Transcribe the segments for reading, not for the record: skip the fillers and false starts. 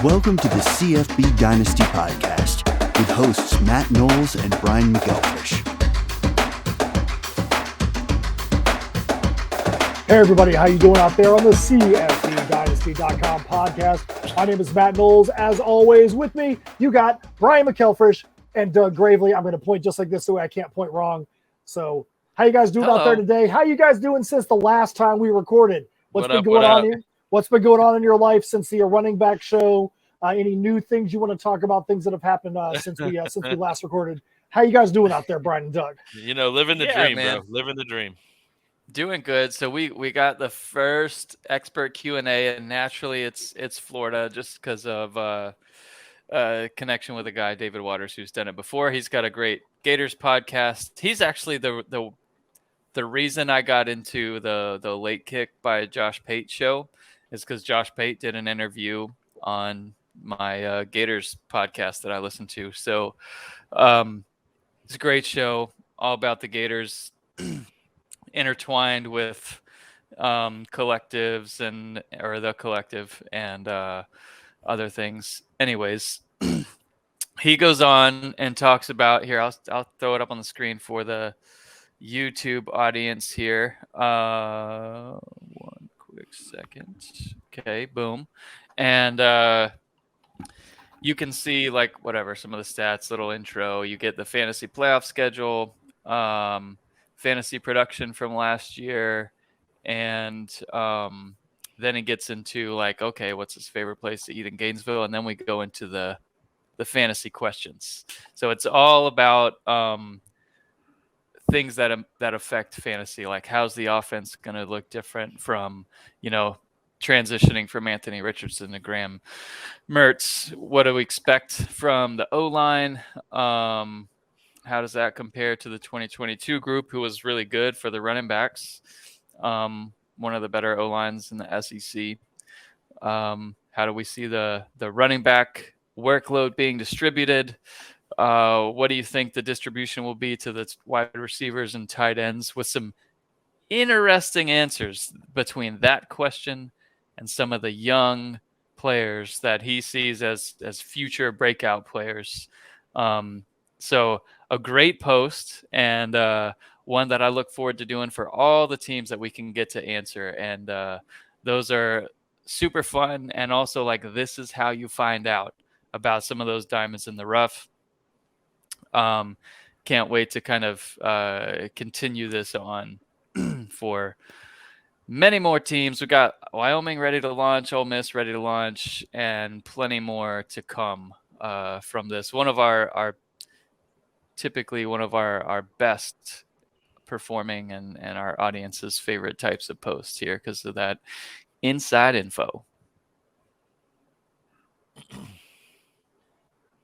Welcome to the CFB Dynasty podcast with hosts Matt Knowles and Brian McElfish. Hey everybody, how you doing out there on the CFBDynasty.com podcast? My name is Matt Knowles. As always, with me, you got Brian McElfish and Doug Gravely. I'm going to point just like this, so I can't point wrong. So, how you guys doing out there today? How you guys doing since the last time we recorded? What's been going on here? What's been going on in your life since the running back show? Any new things you want to talk about? Things that have happened since we last recorded? How you guys doing out there, Brian and Doug? You know, living the dream, man. Bro. Living the dream. Doing good. So we got the first expert Q&A, and naturally it's Florida just because of connection with a guy, David Waters, who's done it before. He's got a great Gators podcast. He's actually the reason I got into the Late Kick by Josh Pate show is because Josh Pate did an interview on my Gators podcast that I listen to. So it's a great show, all about the Gators, intertwined with collectives or the collective and other things. Anyways, he goes on and talks about here. I'll throw it up on the screen for the YouTube audience here. One quick second. Okay, boom. And you can see like whatever, some of the stats, little intro. You get the fantasy playoff schedule, fantasy production from last year, and then it gets into like, okay, what's his favorite place to eat in Gainesville? And then we go into the fantasy questions. So it's all about things that affect fantasy, like how's the offense going to look different from, transitioning from Anthony Richardson to Graham Mertz. What do we expect from the O-line? How does that compare to the 2022 group, who was really good for the running backs? One of the better O-lines in the SEC. How do we see the running back workload being distributed? What do you think the distribution will be to the wide receivers and tight ends, with some interesting answers between that question and some of the young players that he sees as future breakout players. So a great post, and one that I look forward to doing for all the teams that we can get to answer. And those are super fun. And also, like, this is how you find out about some of those diamonds in the rough. Can't wait to kind of continue this on for many more teams. We got Wyoming ready to launch, Ole Miss ready to launch, and plenty more to come from this. Typically one of our best performing and our audience's favorite types of posts here because of that inside info.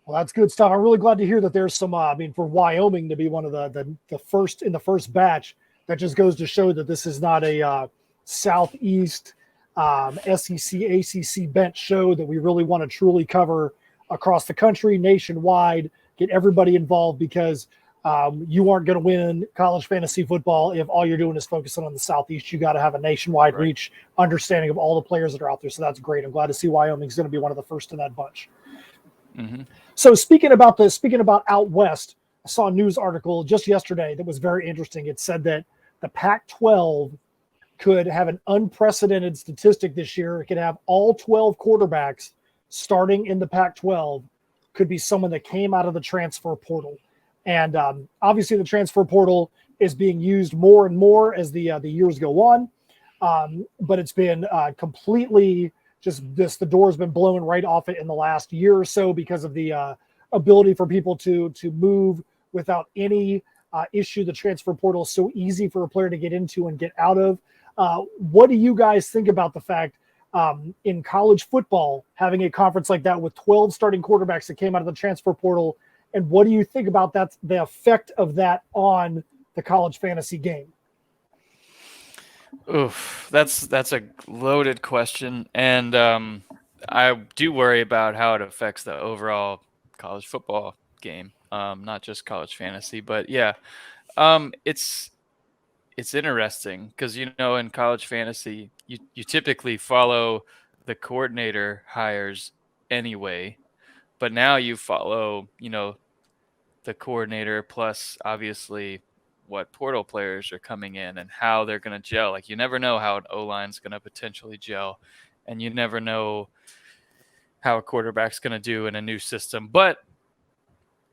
Well, that's good stuff. I'm really glad to hear that there's some, for Wyoming to be one of the first in the first batch, that just goes to show that this is not a Southeast SEC, ACC bench show, that we really want to truly cover across the country, nationwide, get everybody involved, because you aren't going to win college fantasy football if all you're doing is focusing on the Southeast. You got to have a nationwide reach, understanding of all the players that are out there. So that's great. I'm glad to see Wyoming's going to be one of the first in that bunch. Mm-hmm. So speaking about out west, I saw a news article just yesterday that was very interesting. It said that the Pac-12 could have an unprecedented statistic this year. It could have all 12 quarterbacks starting in the Pac-12 could be someone that came out of the transfer portal. And obviously the transfer portal is being used more and more as the years go on. But it's been completely the door's been blown right off it in the last year or so because of the ability for people to move without any issue. The transfer portal is so easy for a player to get into and get out of. What do you guys think about the fact in college football having a conference like that with 12 starting quarterbacks that came out of the transfer portal? And what do you think about that, the effect of that on the college fantasy game? Oof, that's a loaded question, and I do worry about how it affects the overall college football game, not just college fantasy. But yeah, it's interesting because in college fantasy you typically follow the coordinator hires anyway. But now you follow, the coordinator plus obviously what portal players are coming in and how they're going to gel. Like, you never know how an O-line's going to potentially gel, and you never know how a quarterback's going to do in a new system. But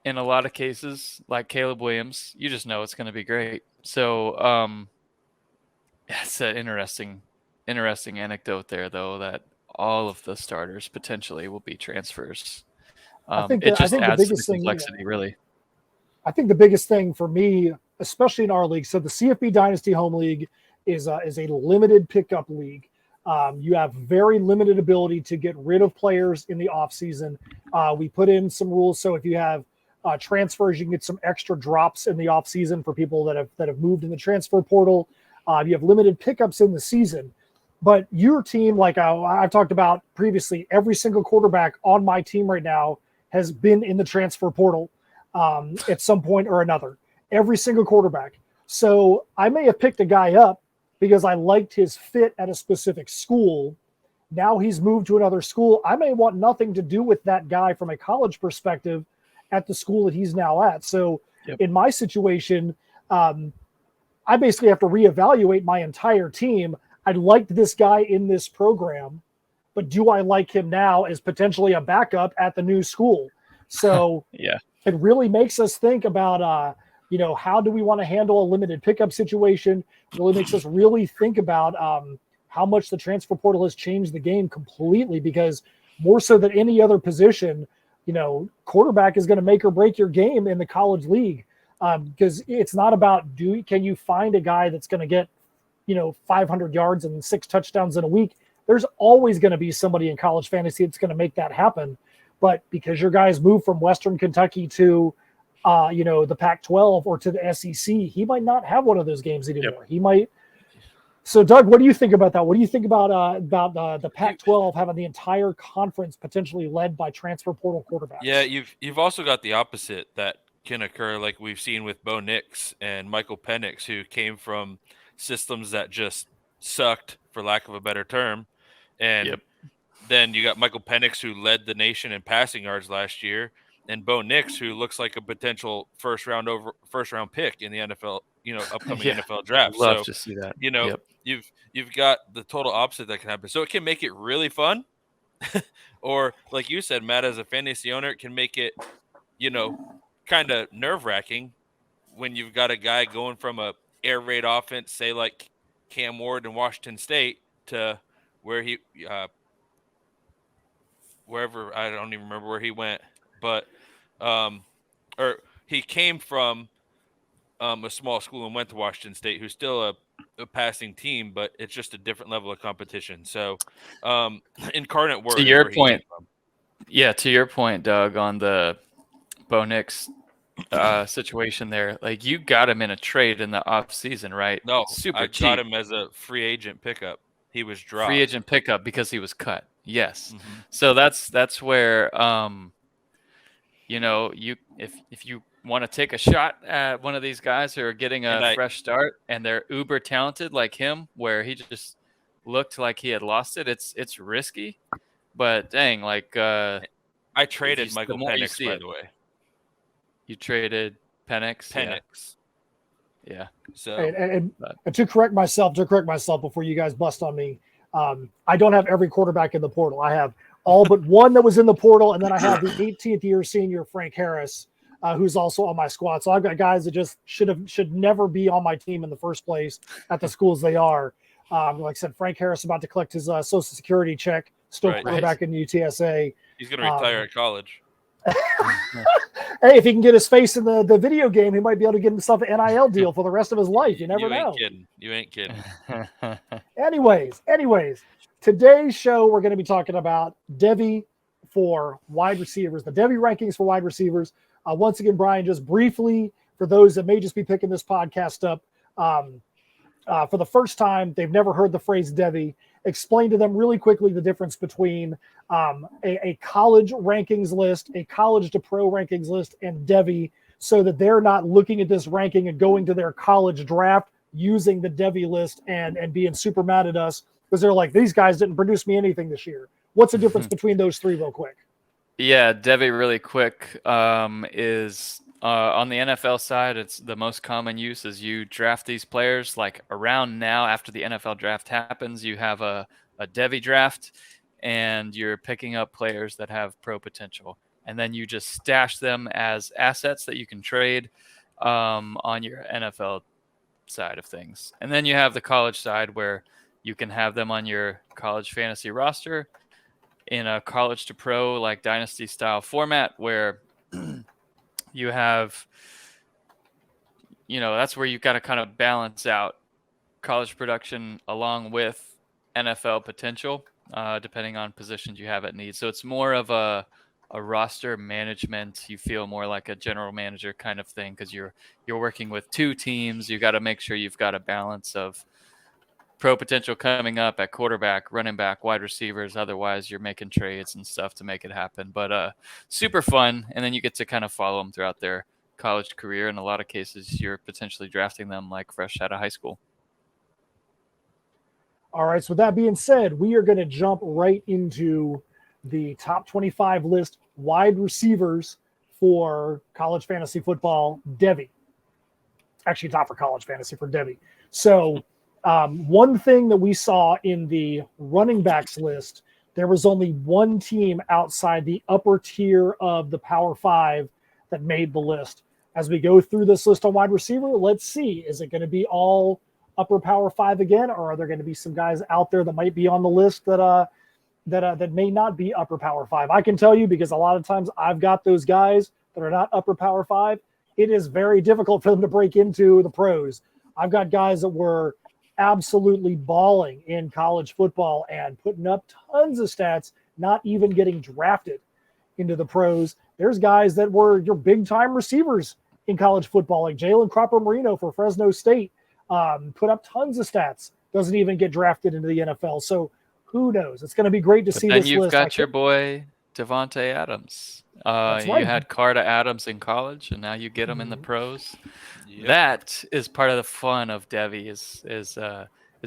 in a lot of cases, like Caleb Williams, you just know it's going to be great. So it's an interesting anecdote there, though, that all of the starters potentially will be transfers. It just adds to the complexity, really. I think the biggest thing for me, especially in our league, so the CFB Dynasty Home League is a limited pickup league. You have very limited ability to get rid of players in the offseason. We put in some rules, so if you have transfers, you can get some extra drops in the offseason for people that have moved in the transfer portal. You have limited pickups in the season. But your team, like I've talked about previously, every single quarterback on my team right now has been in the transfer portal at some point or another. Every single quarterback. So I may have picked a guy up because I liked his fit at a specific school. Now he's moved to another school. I may want nothing to do with that guy from a college perspective at the school that he's now at. So in my situation, I basically have to reevaluate my entire team. I liked this guy in this program, but do I like him now as potentially a backup at the new school? So it really makes us think about, how do we want to handle a limited pickup situation? It really makes us really think about how much the transfer portal has changed the game completely, because more so than any other position, quarterback is going to make or break your game in the college league, because it's not about can you find a guy that's going to get 500 yards and 6 touchdowns in a week. There's always going to be somebody in college fantasy that's going to make that happen. But because your guys move from Western Kentucky to, the Pac-12 or to the SEC, he might not have one of those games anymore. He might. So, Doug, what do you think about that? What do you think about the Pac-12 having the entire conference potentially led by transfer portal quarterbacks? Yeah, you've also got the opposite that can occur, like we've seen with Bo Nix and Michael Penix, who came from systems that just sucked, for lack of a better term. And then you got Michael Penix, who led the nation in passing yards last year, and Bo Nix, who looks like a potential first round pick in the NFL, upcoming NFL draft. Love to see that. You've got the total opposite that can happen. So it can make it really fun, or like you said, Matt, as a fantasy owner, it can make it, kind of nerve-wracking when you've got a guy going from a air raid offense, say like Cam Ward in Washington State, to where he wherever, I don't even remember where he went, but or he came from a small school and went to Washington State, who's still a passing team, but it's just a different level of competition. So Incarnate Word. To your point, to your point, Doug, on the Bo Nix situation there, like, you got him in a trade in the off season, right? No, super cheap. Got him as a free agent pickup. He was dropped. Free agent pickup because he was cut. Yes. Mm-hmm. So that's where if you want to take a shot at one of these guys who are getting a fresh start and they're uber talented like him, where he just looked like he had lost it, it's risky. But dang, like I traded Michael Penix, by the way. You traded Penix? Yeah. So and to correct myself before you guys bust on me, I don't have every quarterback in the portal. I have all but one that was in the portal, and then I have the 18th year senior Frank Harris, who's also on my squad. So I've got guys that just should never be on my team in the first place at the schools they are. Like I said, Frank Harris about to collect his Social Security check, still quarterback in UTSA. He's going to retire at college. Hey, if he can get his face in the video game, he might be able to get himself an NIL deal for the rest of his life. You never know. You ain't kidding. Anyways, today's show, we're going to be talking about Devy for wide receivers, the Devy rankings for wide receivers. Once again, Brian, just briefly, for those that may just be picking this podcast up, for the first time, they've never heard the phrase Devy. Explain to them really quickly the difference between a college rankings list, a college to pro rankings list, and Devy, so that they're not looking at this ranking and going to their college draft using the Devy list and being super mad at us because they're like, these guys didn't produce me anything this year. What's the difference between those three real quick? Yeah, Devy, really quick, is on the NFL side, it's the most common use is you draft these players like around now after the NFL draft happens, you have a Devy draft and you're picking up players that have pro potential. And then you just stash them as assets that you can trade on your NFL side of things. And then you have the college side where you can have them on your college fantasy roster in a college to pro like dynasty style format where you have, that's where you've got to kind of balance out college production along with NFL potential, depending on positions you have at need. So it's more of a roster management. You feel more like a general manager kind of thing because you're working with two teams. You got to make sure you've got a balance of pro potential coming up at quarterback, running back, wide receivers. Otherwise, you're making trades and stuff to make it happen. But super fun. And then you get to kind of follow them throughout their college career. In a lot of cases, you're potentially drafting them like fresh out of high school. All right. So with that being said, we are going to jump right into the top 25 list wide receivers for college fantasy football, Devy. Actually, it's not for college fantasy, for Devy. So one thing that we saw in the running backs list, there was only one team outside the upper tier of the Power 5 that made the list. As we go through this list on wide receiver, let's see, is it going to be all upper Power 5 again, or are there going to be some guys out there that might be on the list that may not be upper Power 5? I can tell you, because a lot of times I've got those guys that are not upper Power 5. It is very difficult for them to break into the pros. I've got guys that were absolutely balling in college football and putting up tons of stats, not even getting drafted into the pros. There's guys that were your big-time receivers in college football, like Jalen Cropper-Marino for Fresno State, put up tons of stats, doesn't even get drafted into the NFL. So who knows? It's going to be great to see this list. Then you've got your boy Devontae Adams. That's right. You had Carter Adams in college, and now you get him in the pros. Yep. That is part of the fun of Devy is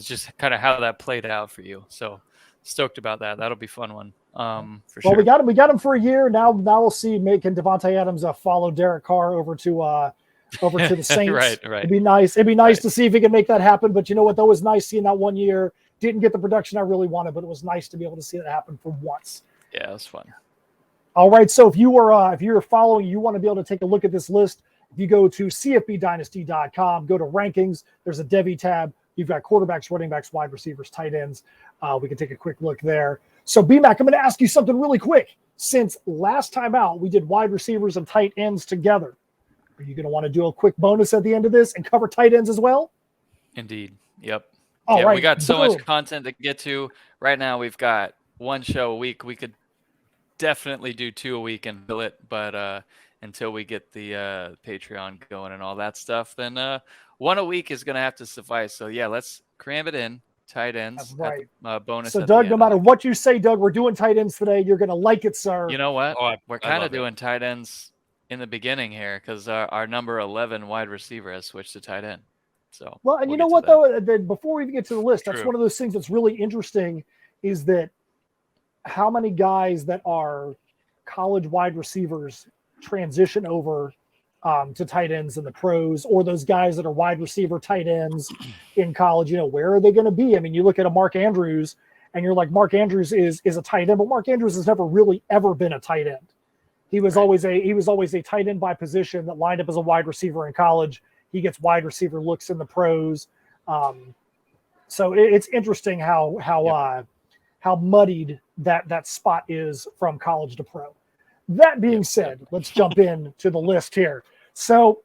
just kind of how that played out for you. So stoked about that. That'll be a fun one. For sure. Well, we got him for a year. Now we'll see. Can Devontae Adams follow Derek Carr over to the Saints? Right. It'd be nice. It'd be nice to see if he can make that happen. But you know what? That was nice seeing that 1 year. Didn't get the production I really wanted, but it was nice to be able to see that happen for once. Yeah, it was fun. All right. So if you're following, you want to be able to take a look at this list. If you go to CFBDynasty.com, go to rankings, there's a Devy tab. You've got quarterbacks, running backs, wide receivers, tight ends. We can take a quick look there. So BMAC, I'm going to ask you something really quick. Since last time out, we did wide receivers and tight ends together. Are you going to want to do a quick bonus at the end of this and cover tight ends as well? Indeed. Yep. All right. We got so much content to get to. Right now, we've got one show a week. We could definitely do 2 a week and fill it, but until we get the Patreon going and all that stuff, then 1 a week is going to have to suffice. So yeah, let's cram it in. Tight ends. That's right. Bonus. So Doug, no matter what you say, Doug, we're doing tight ends today. You're going to like it, sir. You know what? We're kind of doing tight ends in the beginning here because our number 11 wide receiver has switched to tight end. So well, and you know what though? Before we even get to the list, that's one of those things that's really interesting is that how many guys that are college wide receivers transition over to tight ends in the pros, or those guys that are wide receiver tight ends in college. Where are they going to be? I mean, you look at a Mark Andrews and you're like, Mark Andrews is a tight end, but Mark Andrews has never really ever been a tight end. He was always a tight end by position that lined up as a wide receiver in college. He gets wide receiver looks in the pros. So it's interesting how muddied that spot is from college to pro. That being said, let's jump in to the list here. So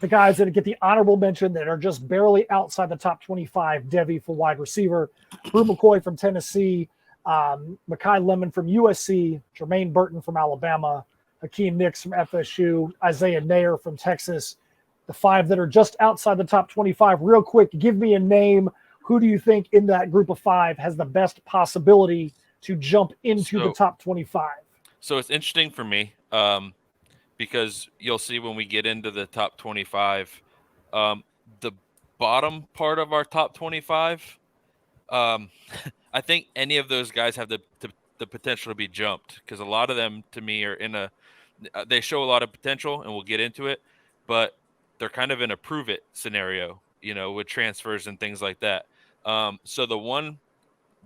the guys that get the honorable mention that are just barely outside the top 25, Devy for wide receiver, Brew McCoy from Tennessee, Mekhi Lemon from USC, Jermaine Burton from Alabama, Hakeem Nicks from FSU, Isaiah Nair from Texas. The 5 that are just outside the top 25, real quick, give me a name. Who do you think in that group of 5 has the best possibility to jump into the top 25? So it's interesting for me because you'll see when we get into the top 25, the bottom part of our top 25, I think any of those guys have the the potential to be jumped, because a lot of them to me are they show a lot of potential, and we'll get into it, but they're kind of in a prove it scenario, with transfers and things like that. So the one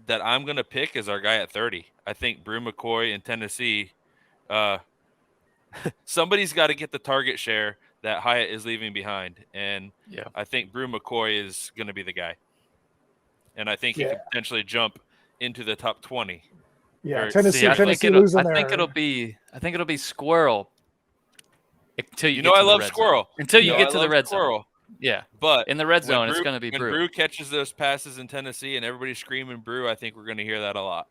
that I'm going to pick is our guy at 30. I think Brew McCoy in Tennessee, somebody's got to get the target share that Hyatt is leaving behind. And I think Brew McCoy is going to be the guy. And I think he could potentially jump into the top 20. Yeah, Tennessee losing there. I think it'll be Squirrel until you I love Squirrel. Until you get to the red zone. Yeah, but in the red zone, it's going to be when Brew. Brew catches those passes in Tennessee and everybody's screaming Brew, I think we're going to hear that a lot.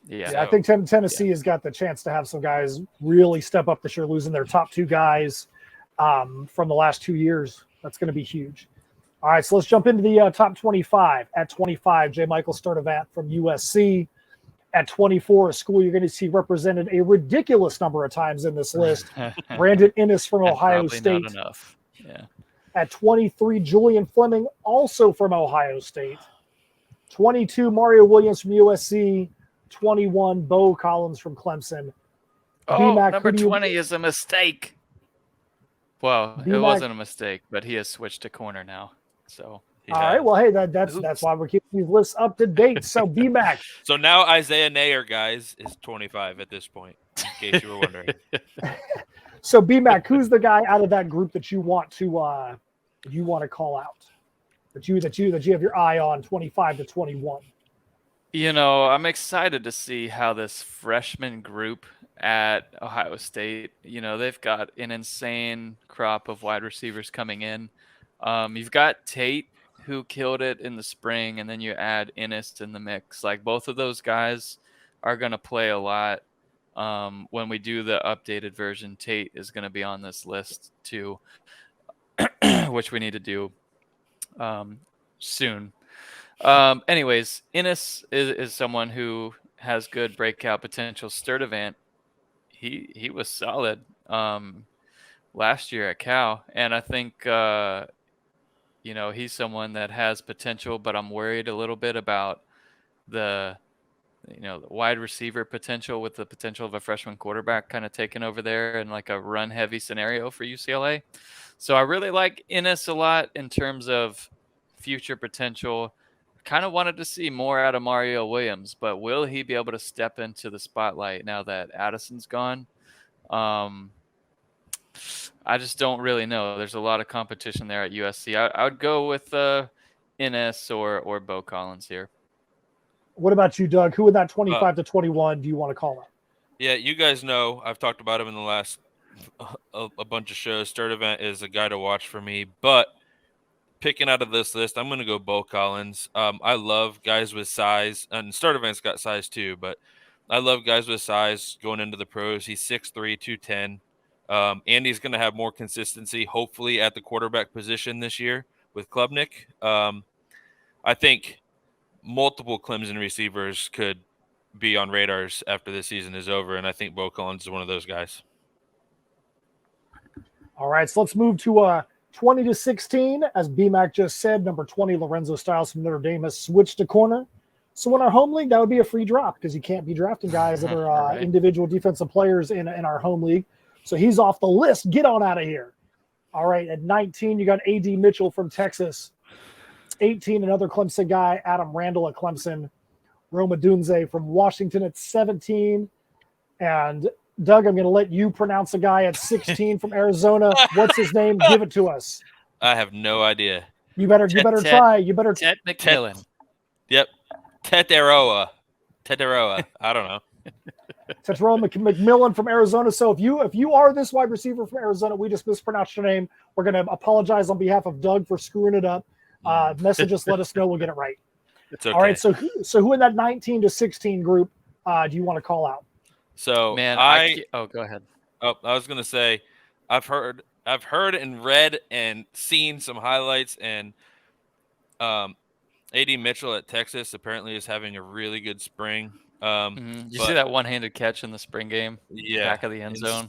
Yeah, so, I think Tennessee has got the chance to have some guys really step up this year, losing their top 2 guys from the last 2 years. That's going to be huge. All right, so let's jump into the top 25. At 25, J. Michael Sturdivant from USC. At 24, a school you're going to see represented a ridiculous number of times in this list. Brandon Inniss from Ohio State. Not enough. Yeah. At 23, Julian Fleming, also from Ohio State. 22, Mario Williams from USC. 21, Bo Collins from Clemson. B-Mac, number 20 is a mistake. Well, it wasn't a mistake, but he has switched to corner now. So. All right. Well, hey, that's why we're keeping these lists up to date. So B-Mac. So now Isaiah Nayer, guys, is 25 at this point, in case you were wondering. So B-Mac, who's the guy out of that group that you want to call out? That you have your eye on 25 to 21? I'm excited to see how this freshman group at Ohio State, they've got an insane crop of wide receivers coming in. You've got Tate, who killed it in the spring, and then you add Inniss in the mix. Like, both of those guys are going to play a lot. When we do the updated version, Tate is going to be on this list too, which we need to do soon. Anyways, Inniss is someone who has good breakout potential. Sturdivant, he was solid last year at Cal, and I think he's someone that has potential, but I'm worried a little bit about the wide receiver potential, with the potential of a freshman quarterback kind of taking over there in like a run heavy scenario for UCLA. So I really like Inniss a lot in terms of future potential. Kind of wanted to see more out of Mario Williams, but will he be able to step into the spotlight now that Addison's gone? I just don't really know. There's a lot of competition there at USC. I would go with Inniss or Bo Collins here. What about you, Doug? Who in that 25 to 21 do you want to call out? Yeah, you guys know I've talked about him in the last a bunch of shows. Sturdivant is a guy to watch for me, but picking out of this list, I'm going to go Bo Collins. I love guys with size, and Sturdivant's got size too, but I love guys with size going into the pros. He's 6'3", 210. And he's going to have more consistency, hopefully, at the quarterback position this year with Klubnik. I think multiple Clemson receivers could be on radars after this season is over, and I think Bo Collins is one of those guys. All right, so let's move to 20 to 16. As B-Mac just said, number 20, Lorenzo Styles from Notre Dame has switched to corner. So in our home league, that would be a free drop because you can't be drafting guys that are right. Individual defensive players in our home league. So he's off the list. Get on out of here. All right, at 19, you got A.D. Mitchell from Texas. 18, another Clemson guy, Adam Randall at Clemson. Roma Dunze from Washington at 17. And Doug, I'm going to let you pronounce a guy at 16 from Arizona. What's his name? Give it to us. I have no idea. You better try. You better. Ted McMillan. Yep. Teteroa. I don't know. Teteroa McMillan from Arizona. So if you are this wide receiver from Arizona, we just mispronounced your name. We're going to apologize on behalf of Doug for screwing it up. Message us, let us know. We'll get it right. It's okay. All right. So who in that 19 to 16 group do you want to call out? So man, go ahead. Oh, I was going to say, I've heard and read and seen some highlights, and A.D. Mitchell at Texas apparently is having a really good spring. You see that one-handed catch in the spring game? Yeah, back of the end zone.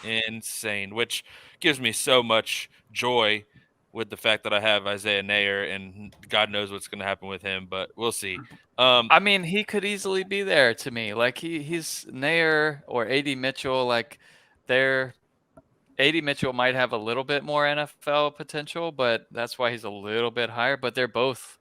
Insane, which gives me so much joy with the fact that I have Isaiah Nayer, and God knows what's going to happen with him, but we'll see. I mean, he could easily be there to me. Like he's Nayer or AD Mitchell. Like AD Mitchell might have a little bit more NFL potential, but that's why he's a little bit higher. But they're both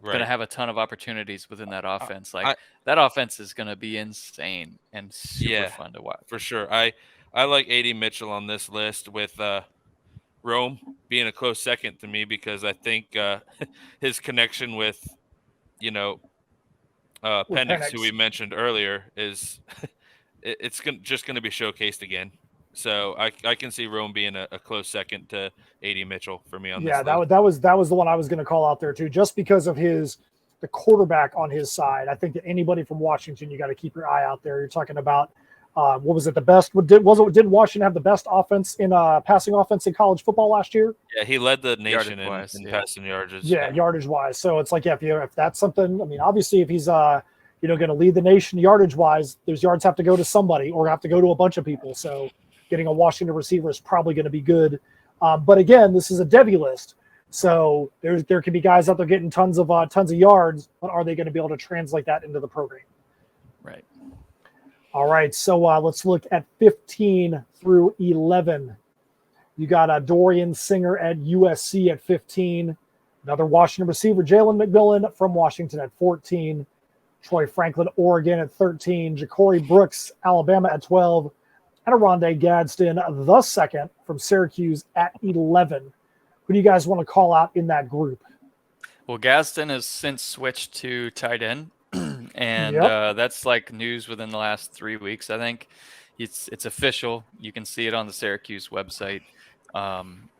going to have a ton of opportunities within that offense. Like that offense is going to be insane and super fun to watch. For sure. I like AD Mitchell on this list with Rome being a close second to me because I think his connection with, Penix, who we mentioned earlier, is it's just going to be showcased again. So I can see Rome being a close second to AD Mitchell for me on this list. Yeah, that was the one I was going to call out there too, just because of the quarterback on his side. I think that anybody from Washington, you got to keep your eye out there. You're talking about what was it? The best? Didn't Washington have the best offense in passing offense in college football last year? Yeah, he led the nation in passing yardage. Yeah, yardage wise. So it's like, if that's something. I mean, obviously, if he's going to lead the nation yardage wise, those yards have to go to somebody or have to go to a bunch of people. So getting a Washington receiver is probably going to be good. But again, this is a Devy list. So there could be guys out there getting tons of yards, but are they going to be able to translate that into the program? Right. All right. So let's look at 15 through 11. You got Dorian Singer at USC at 15. Another Washington receiver, Jalen McMillan from Washington at 14. Troy Franklin, Oregon at 13. Ja'Cory Brooks, Alabama at 12. And Rondé Gadsden, the second from Syracuse at 11. Who do you guys want to call out in that group? Well, Gadsden has since switched to tight end, and that's like news within the last 3 weeks. I think it's official. You can see it on the Syracuse website.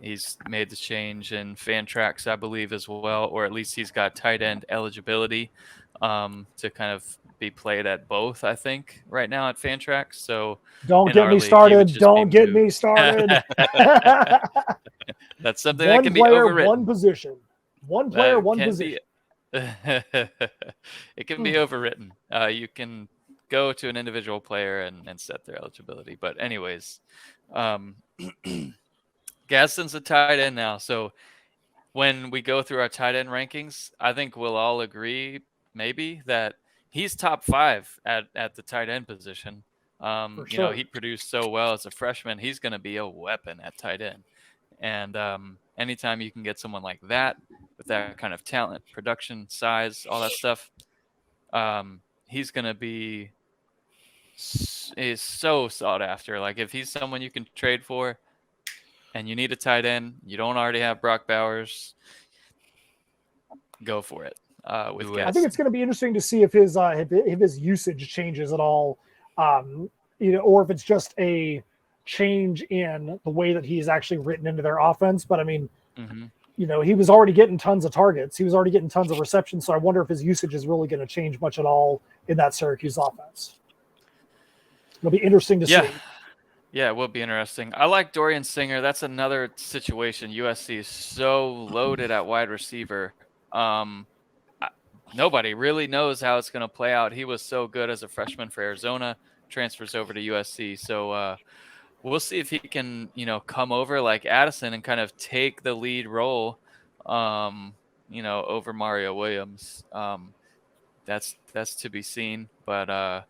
He's made the change in Fantrax, I believe, as well, or at least he's got tight end eligibility to kind of be played at both, I think, right now at Fantrax. So don't get me started. Don't get me started. That's something that can be overwritten. One position. One player, one position. It can be overwritten. You can go to an individual player and set their eligibility. But anyways, Gadsden's a tight end now. So when we go through our tight end rankings, I think we'll all agree maybe that he's top 5 at the tight end position. Sure. He produced so well as a freshman. He's going to be a weapon at tight end. And anytime you can get someone like that with that kind of talent, production, size, all that stuff, he's going to be is so sought after. Like if he's someone you can trade for and you need a tight end, you don't already have Brock Bowers, go for it. I think it's going to be interesting to see if his usage changes at all, or if it's just a change in the way that he's actually written into their offense. But I mean, he was already getting tons of targets. He was already getting tons of receptions. So I wonder if his usage is really going to change much at all in that Syracuse offense. It'll be interesting to see. Yeah, it will be interesting. I like Dorian Singer. That's another situation. USC is so loaded at wide receiver. Nobody really knows how it's going to play out. He was so good as a freshman for Arizona, transfers over to USC. So we'll see if he can, come over like Addison and kind of take the lead role, over Mario Williams. That's to be seen, but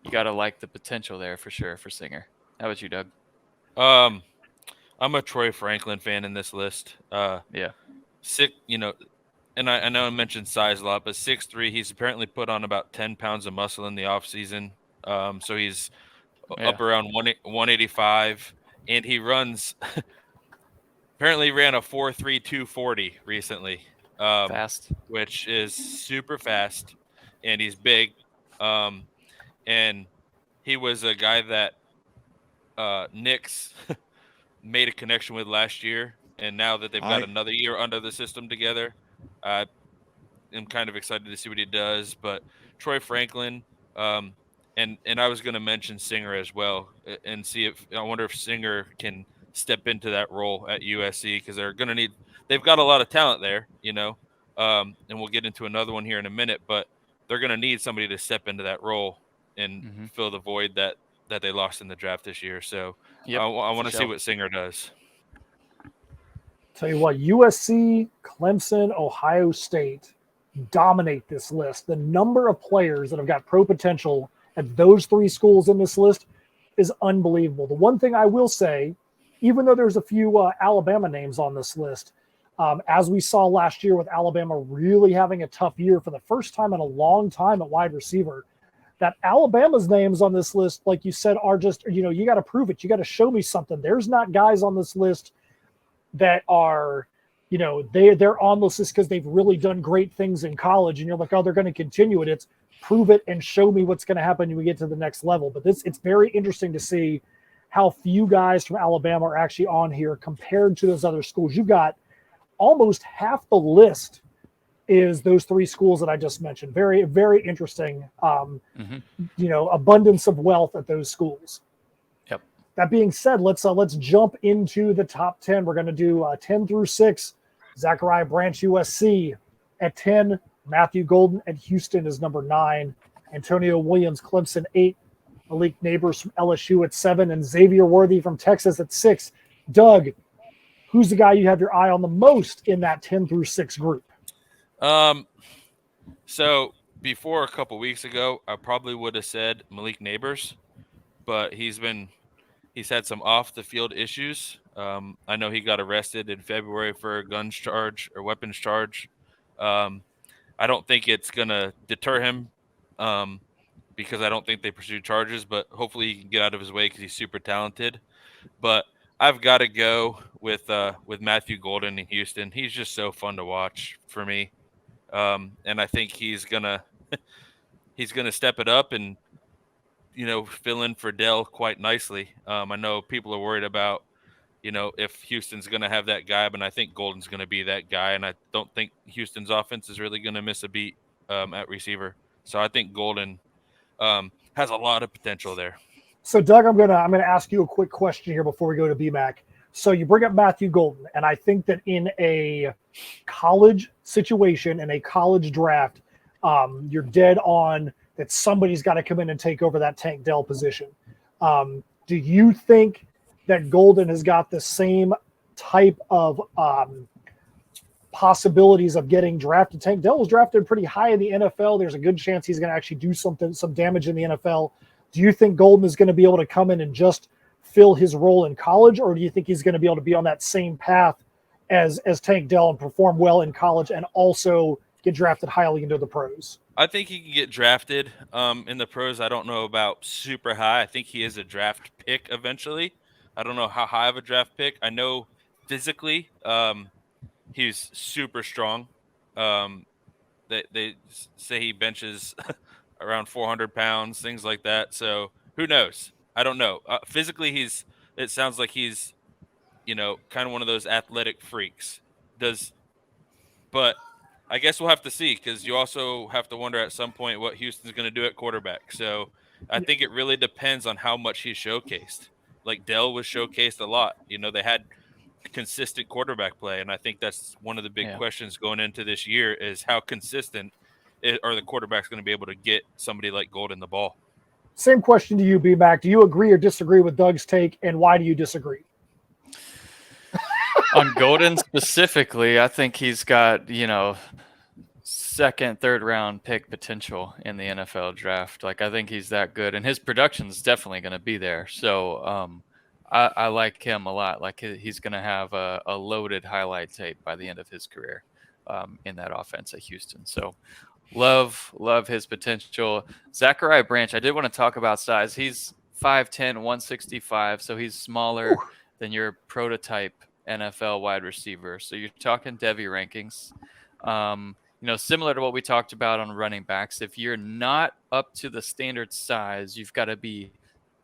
you got to like the potential there for sure for Singer. How about you, Doug? I'm a Troy Franklin fan in this list. Sick, and I know I mentioned size a lot, but 6'3", he's apparently put on about 10 pounds of muscle in the offseason. So he's up around 185, and he runs apparently ran a 4.3 240 recently. Fast. Which is super fast, and he's big. And he was a guy that Knicks made a connection with last year, and now that they've got another year under the system together, I'm kind of excited to see what he does. But Troy Franklin, and I was going to mention Singer as well, and I wonder if Singer can step into that role at USC, because they've got a lot of talent there, and we'll get into another one here in a minute, but they're going to need somebody to step into that role and fill the void that they lost in the draft this year. So I want to see what Singer does. Tell you what, USC, Clemson, Ohio State dominate this list. The number of players that have got pro potential at those three schools in this list is unbelievable. The one thing I will say, even though there's a few Alabama names on this list, as we saw last year with Alabama really having a tough year for the first time in a long time at wide receiver, that Alabama's names on this list, like you said, are just, you got to prove it. You got to show me something. There's not guys on this list that are, they're on this list because they've really done great things in college. And you're like, oh, they're going to continue it. It's prove it and show me what's going to happen when we get to the next level. But it's very interesting to see how few guys from Alabama are actually on here compared to those other schools. You've got almost half the list is those three schools that I just mentioned. Very, very interesting, abundance of wealth at those schools. Yep. That being said, let's jump into the top 10. We're going to do 10 through 6. Zachariah Branch, USC at 10. Matthew Golden at Houston is number 9. Antonio Williams, Clemson, 8. Malik Nabers from LSU at 7. And Xavier Worthy from Texas at 6. Doug, who's the guy you have your eye on the most in that 10 through 6 group? So before a couple weeks ago, I probably would have said Malik Nabers, but he's had some off the field issues. I know he got arrested in February for a guns charge or weapons charge. I don't think it's going to deter him because I don't think they pursue charges, but hopefully he can get out of his way because he's super talented. But I've got to go with Matthew Golden in Houston. He's just so fun to watch for me. And I think he's gonna step it up and fill in for Dell quite nicely. I know people are worried about if Houston's gonna have that guy, but I think Golden's gonna be that guy, and I don't think Houston's offense is really gonna miss a beat at receiver. So I think Golden has a lot of potential there. So Doug, I'm gonna ask you a quick question here before we go to BMAC. So you bring up Matthew Golden, and I think that in a college situation, in a college draft, you're dead on that somebody's got to come in and take over that Tank Dell position. Do you think that Golden has got the same type of possibilities of getting drafted? Tank Dell was drafted pretty high in the NFL. There's a good chance he's going to actually do some damage in the NFL. Do you think Golden is going to be able to come in and just fill his role in college, or do you think he's going to be able to be on that same path as Tank Dell and perform well in college and also get drafted highly into the pros? I think he can get drafted in the pros. I don't know about super high. I think he is a draft pick eventually. I don't know how high of a draft pick. I know physically he's super strong. They say he benches around 400 pounds, things like that. So who knows? I don't know. Physically, it sounds like he's, kind of one of those athletic freaks. But I guess we'll have to see, because you also have to wonder at some point what Houston's going to do at quarterback. So I think it really depends on how much he's showcased. Like Dell was showcased a lot. They had consistent quarterback play, and I think that's one of the big questions going into this year is how consistent are the quarterbacks going to be able to get somebody like Golden the ball. Same question to you, B-Mac. Do you agree or disagree with Doug's take, and why do you disagree? On Golden specifically, I think he's got, second, third round pick potential in the NFL draft. Like, I think he's that good, and his production is definitely going to be there. So I like him a lot. Like, he's going to have a loaded highlight tape by the end of his career in that offense at Houston. So love his potential. Zachariah Branch, I did want to talk about size. He's 5'10", 165, so he's smaller than your prototype NFL wide receiver. So you're talking Devy rankings. Similar to what we talked about on running backs, if you're not up to the standard size, you've got to be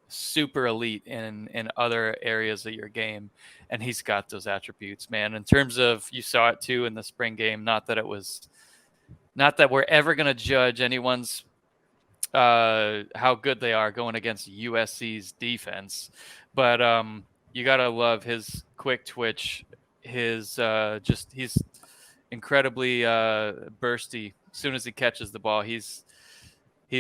super elite in other areas of your game, and he's got those attributes, man. In terms of, you saw it too in the spring game, not that we're ever going to judge anyone's how good they are going against USC's defense, but you got to love his quick twitch, his he's incredibly bursty. As soon as he catches the ball, he's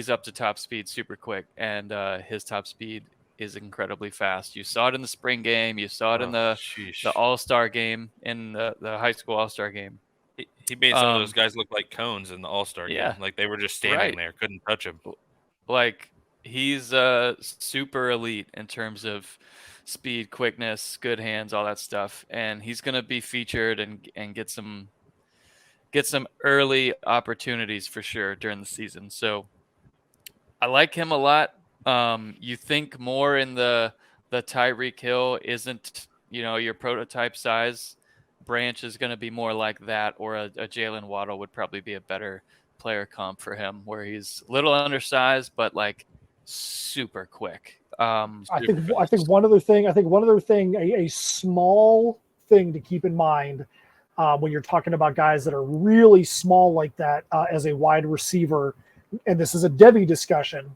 up to top speed super quick, and his top speed is incredibly fast. You saw it in the spring game. You saw it in the sheesh. All-Star game, in the high school All-Star game. He made some of those guys look like cones in the All-Star yeah, game. Like they were just standing right. there, couldn't touch him. Like he's super elite in terms of speed, quickness, good hands, all that stuff, and he's going to be featured and get some early opportunities for sure during the season. So I like him a lot. You think more in the Tyreek Hill isn't, your prototype size. Branch is going to be more like that, or a Jalen Waddle would probably be a better player comp for him, where he's a little undersized but like super quick. I think one other thing, a small thing to keep in mind when you're talking about guys that are really small like that as a wide receiver, and this is a Devy discussion,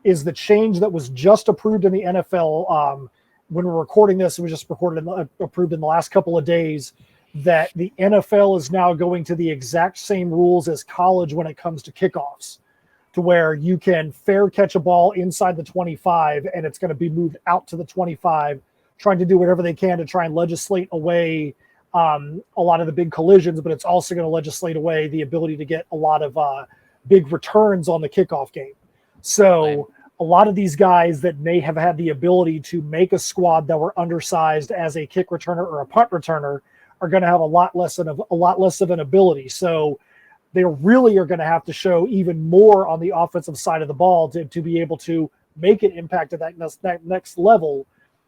is the change that was just approved in the NFL. When we're recording this, it was just approved in the last couple of days, that the NFL is now going to the exact same rules as college when it comes to kickoffs, to where you can fair catch a ball inside the 25 and it's going to be moved out to the 25, trying to do whatever they can to try and legislate away a lot of the big collisions, but it's also going to legislate away the ability to get a lot of big returns on the kickoff game. So a lot of these guys that may have had the ability to make a squad that were undersized as a kick returner or a punt returner are going to have a lot less of an ability. So they really are going to have to show even more on the offensive side of the ball to be able to make an impact at that next level.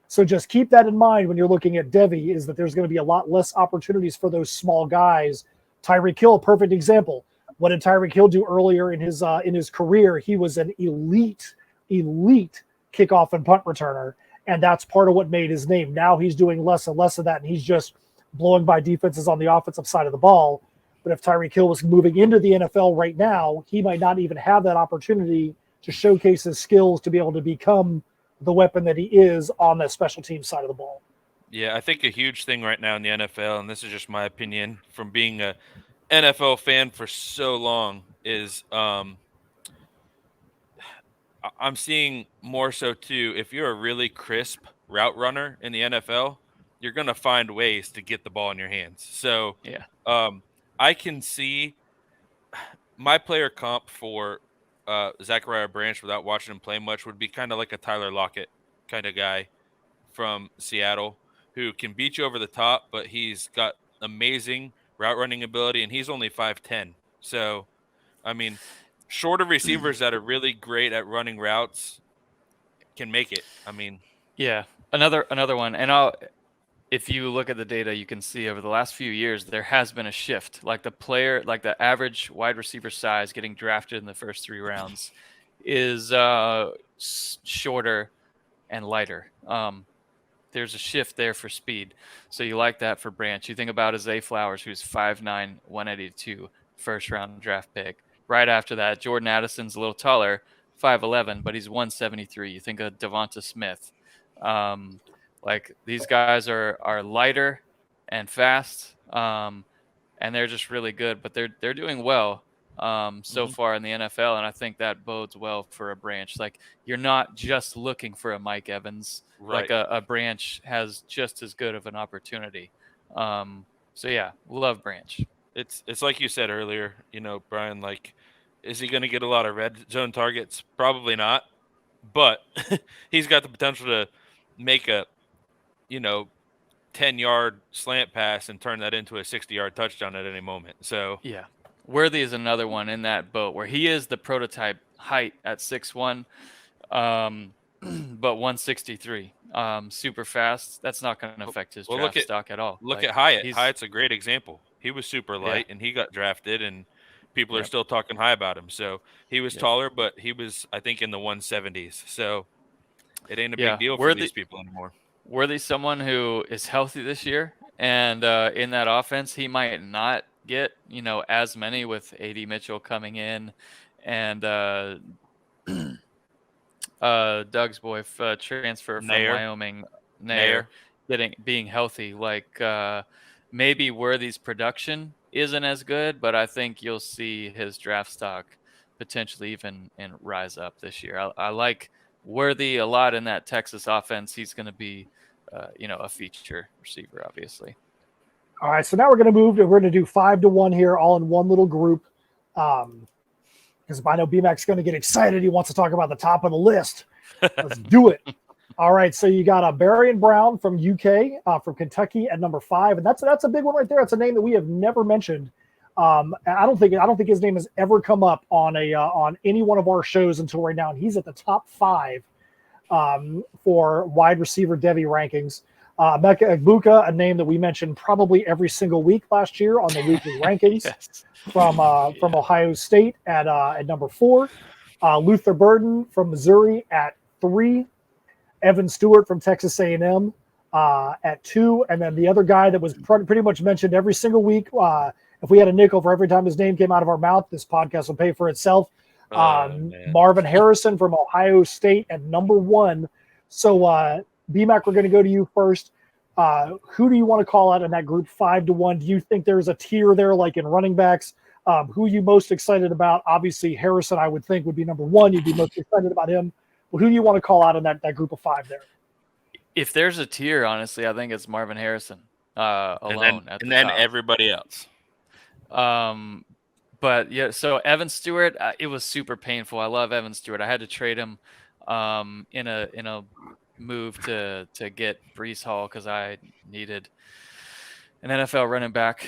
So just keep that in mind when you're looking at Devy, is that there's going to be a lot less opportunities for those small guys. Tyreek Hill, perfect example. What did Tyreek Hill do earlier in his career? He was an elite kickoff and punt returner, and that's part of what made his name. Now he's doing less and less of that, and he's just blowing by defenses on the offensive side of the ball. But if Tyreek Hill was moving into the NFL right now, he might not even have that opportunity to showcase his skills to be able to become the weapon that he is on the special team side of the ball. Yeah, I think a huge thing right now in the NFL, and this is just my opinion from being a NFL fan for so long, is I'm seeing more so too, if you're a really crisp route runner in the NFL, you're going to find ways to get the ball in your hands. So I can see my player comp for Zachariah Branch, without watching him play much, would be kind of like a Tyler Lockett kind of guy from Seattle who can beat you over the top, but he's got amazing route running ability, and he's only 5'10". So, I mean, shorter receivers that are really great at running routes can make it. I mean, yeah, another one. And if you look at the data, you can see over the last few years there has been a shift. Like the average wide receiver size getting drafted in the first 3 rounds is shorter and lighter. There's a shift there for speed. So you like that for Branch. You think about Zay Flowers, who's 5'9", 182, first round draft pick. Right after that, Jordan Addison's a little taller, 5'11", but he's 173. You think of Devonta Smith. Like these guys are lighter and fast, and they're just really good. But they're doing well so far in the NFL, and I think that bodes well for a Branch. Like you're not just looking for a Mike Evans. right. Like a Branch has just as good of an opportunity. So yeah, love Branch. It's like you said earlier, Brian, like, is he going to get a lot of red zone targets? Probably not, but he's got the potential to make a 10-yard slant pass and turn that into a 60-yard touchdown at any moment. So yeah, Worthy is another one in that boat where he is the prototype height at 6'1", but 163, super fast. That's not going to affect his draft stock at all. Look at Hyatt. Hyatt's a great example. He was super light and he got drafted, and people are still talking high about him. So he was taller, but he was, I think, in the 170s. So it ain't a big deal for these people anymore. Worthy someone who is healthy this year, and in that offense, he might not get as many with A.D. Mitchell coming in, and Doug's boy transfer from Wyoming, Nair, being healthy. Like maybe Worthy's production isn't as good, but I think you'll see his draft stock potentially even rise up this year. I like Worthy a lot in that Texas offense. He's going to be, a feature receiver, obviously. All right, so now we're going to move. We're going to do 5-1 here, all in one little group. Because I know BMAC's going to get excited. He wants to talk about the top of the list. Let's do it. All right, so you got Barion Brown from UK, from Kentucky at number 5, and that's a big one right there. It's a name that we have never mentioned. I don't think his name has ever come up on any one of our shows until right now, and he's at the top 5 for wide receiver Devy rankings. Emeka Egbuka, a name that we mentioned probably every single week last year on the weekly rankings. Yes. From Ohio State at number 4, Luther Burden from Missouri at 3, Evan Stewart from Texas A&M at 2, and then the other guy that was pretty much mentioned every single week. If we had a nickel for every time his name came out of our mouth, this podcast will pay for itself. Marvin Harrison from Ohio State at number 1. So, BMAC, we're going to go to you first. Who do you want to call out in that group 5-1? Do you think there's a tier there, like in running backs? Who are you most excited about? Obviously, Harrison, I would think, would be number 1. You'd be most excited about him. But who do you want to call out in that group of 5 there? If there's a tier, honestly, I think it's Marvin Harrison alone. And then everybody else. But yeah, so Evan Stewart, it was super painful. I love Evan Stewart. I had to trade him in a move to get Breece Hall because I needed an NFL running back.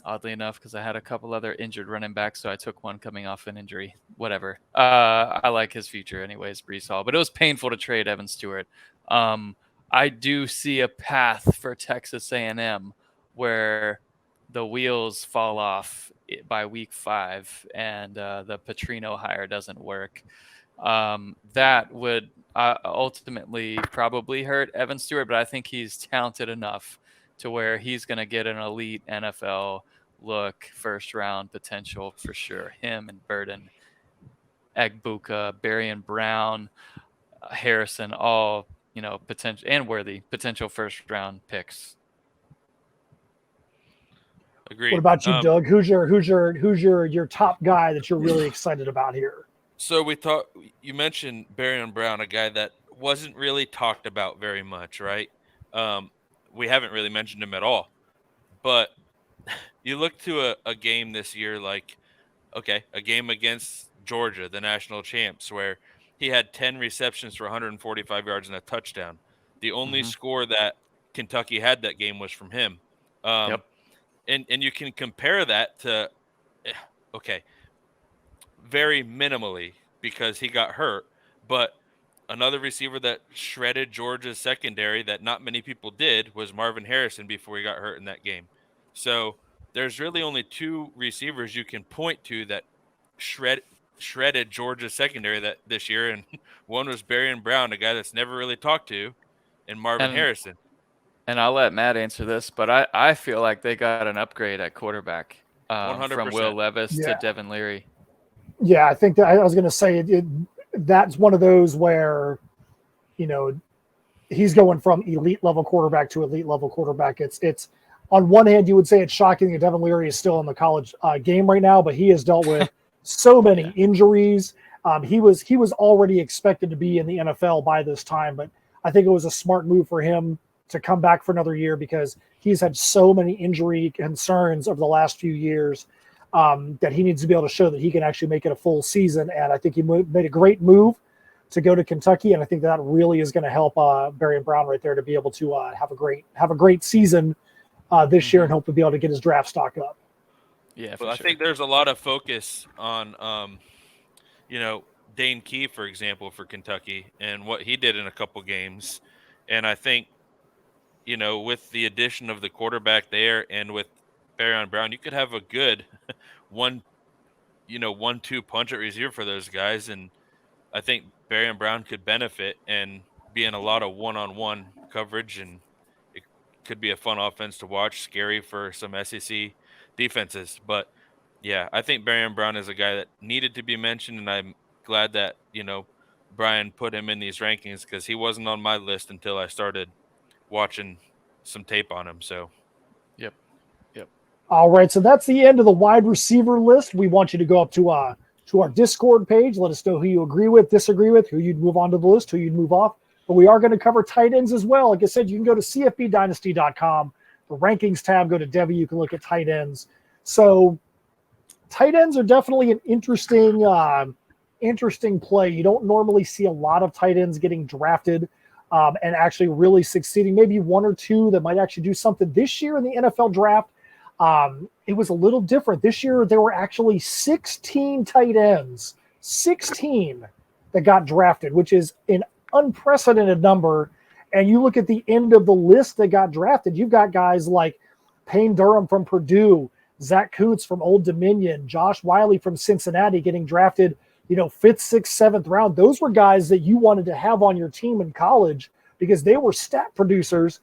Oddly enough, because I had a couple other injured running backs, so I took one coming off an injury. Whatever. I like his future anyways, Breece Hall. But it was painful to trade Evan Stewart. I do see a path for Texas A&M where the wheels fall off by week 5 and the Petrino hire doesn't work. That would ultimately probably hurt Evan Stewart, but I think he's talented enough to where he's going to get an elite NFL look, first round potential for sure. Him and Burden, Egbuka, Barion Brown, Harrison, all, potential, and Worthy, potential first round picks. Agreed. What about you, Doug? Who's your top guy that you're really excited about here? So you mentioned Barion Brown, a guy that wasn't really talked about very much, right? We haven't really mentioned him at all. But you look to a game this year like, a game against Georgia, the national champs, where he had 10 receptions for 145 yards and a touchdown. The only score that Kentucky had that game was from him. Yep. And you can compare that to, very minimally because he got hurt, but another receiver that shredded Georgia's secondary that not many people did was Marvin Harrison before he got hurt in that game. So there's really only 2 receivers you can point to that shredded Georgia's secondary this year, and one was Barion Brown, a guy that's never really talked to, and Marvin Harrison. And I'll let Matt answer this, but I feel like they got an upgrade at quarterback from Will Levis to Devin Leary. Yeah, I think that I was going to say that's one of those where, he's going from elite level quarterback to elite level quarterback. It's on one hand, you would say it's shocking that Devin Leary is still in the college game right now, but he has dealt with so many injuries. He was already expected to be in the NFL by this time, but I think it was a smart move for him to come back for another year because he's had so many injury concerns over the last few years that he needs to be able to show that he can actually make it a full season. And I think he made a great move to go to Kentucky, and I think that really is going to help Barion Brown right there to be able to have a great season this year and hopefully be able to get his draft stock up. Yeah, I think there's a lot of focus on, Dane Key, for example, for Kentucky and what he did in a couple games. And I think, with the addition of the quarterback there and with Barion Brown, you could have a good 1-2 punch at receiver for those guys. And I think Barion Brown could benefit and be in a lot of one-on-one coverage, and it could be a fun offense to watch, scary for some SEC defenses. But yeah, I think Barion Brown is a guy that needed to be mentioned, and I'm glad that, Brian put him in these rankings because he wasn't on my list until I started watching some tape on him. So all right, so that's the end of the wide receiver list. We want you to go up to to our Discord page. Let us know who you agree with, disagree with, who you'd move onto the list, who you'd move off. But we are going to cover tight ends as well. Like I said, you can go to CFBDynasty.com, the rankings tab, go to Devy. You can look at tight ends. So tight ends are definitely an interesting play. You don't normally see a lot of tight ends getting drafted and actually really succeeding. Maybe one or two that might actually do something. This year in the NFL draft, it was a little different. This year, there were actually 16 tight ends, 16 that got drafted, which is an unprecedented number. And you look at the end of the list that got drafted, you've got guys like Payne Durham from Purdue, Zach Kuntz from Old Dominion, Josh Wiley from Cincinnati getting drafted, 5th, 6th, 7th round. Those were guys that you wanted to have on your team in college because they were stat producers.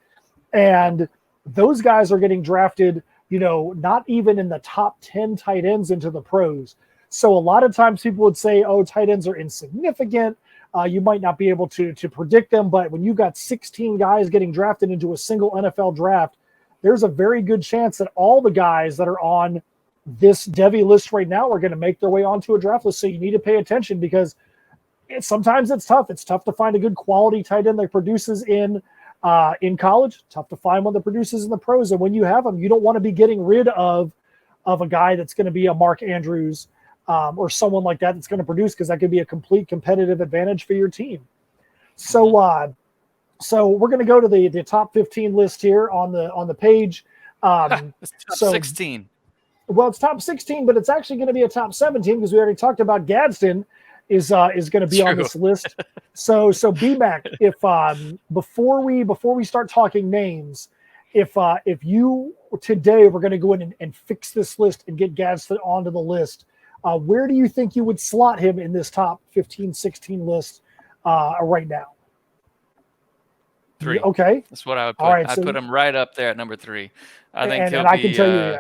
And those guys are getting drafted, not even in the top 10 tight ends into the pros. So a lot of times people would say, oh, tight ends are insignificant. You might not be able to predict them. But when you've got 16 guys getting drafted into a single NFL draft, there's a very good chance that all the guys that are on this Devy list right now are going to make their way onto a draft list. So you need to pay attention because sometimes it's tough. It's tough to find a good quality tight end that produces in college. Tough to find one that produces in the pros. And when you have them, you don't want to be getting rid of a guy that's going to be a Mark Andrews or someone like that that's going to produce, because that could be a complete competitive advantage for your team. So so we're going to go to the top 15 list here on the page. Top 16. Well, it's top 16, but it's actually going to be a top 17 because we already talked about Gadsden is going to be on this list. So BMAC, if before we start talking names, if you today we're going to go in and fix this list and get Gadsden onto the list, where do you think you would slot him in this top 15, 16 list right now? 3. Okay, that's what I would put. All right, I'd so, put him right up there at number 3. I think and he'll I be can tell you,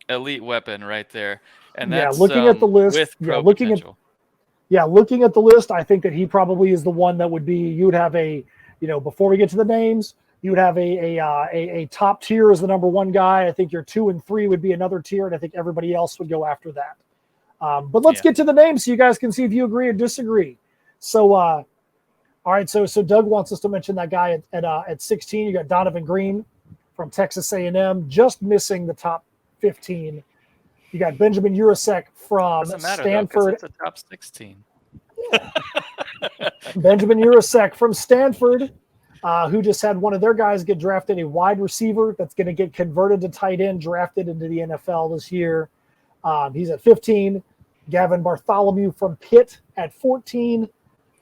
elite weapon right there. And that's looking at the list, with pro looking potential. looking at the list, I think that he probably is the one that would be. You would have before we get to the names, you would have a top tier as the number one guy. I think your 2 and 3 would be another tier, and I think everybody else would go after that. But let's get to the names so you guys can see if you agree or disagree. So, all right. So Doug wants us to mention that guy at 16. You got Donovan Green from Texas A&M, just missing the top 15. You got Benjamin Urasek from Stanford. It's a top 16. Benjamin Urasek from Stanford, who just had one of their guys get drafted, a wide receiver that's going to get converted to tight end, drafted into the NFL this year. He's at 15. Gavin Bartholomew from Pitt at 14.